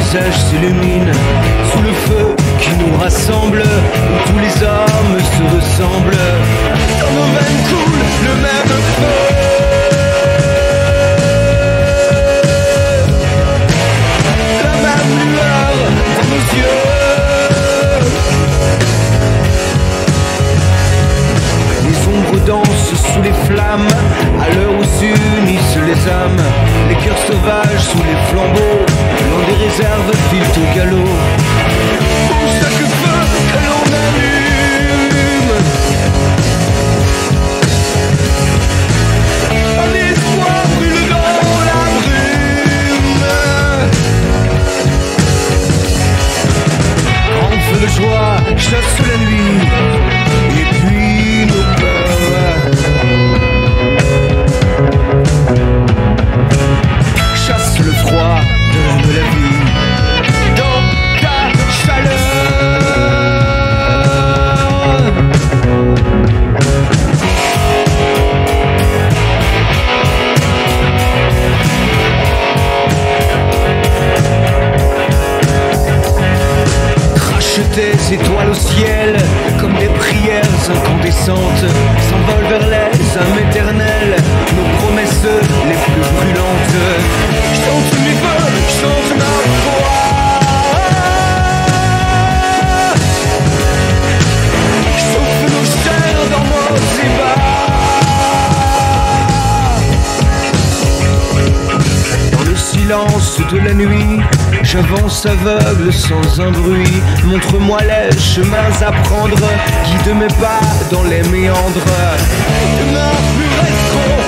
visage s'illumine sous le feu qui nous rassemble, où tous les hommes se ressemblent. Dans nos veines coule le même feu. La même lueur dans nos yeux. Les ombres dansent sous les flammes, à l'heure où s'unissent les âmes. Les cœurs sauvages sous les flambeaux, loin des réserves filent au galop. Pour chaque feu que l'on allume, un espoir brûle dans la brume. Grand feu de joie chasse la nuit, et puis nos peurs. Chasse le froid de la vie dans ta chaleur. Crache tes étoiles au ciel comme des prières incandescentes, s'envolent vers les âmes éternelles, nos promesses les plus brûlantes. Chante mes feux, chante ma voix. Chauffe nos chairs dans nos ébats. Dans le silence de la nuit, j'avance aveugle sans un bruit. Montre-moi les chemins à prendre, guide mes pas dans les méandres. Ne plus resteront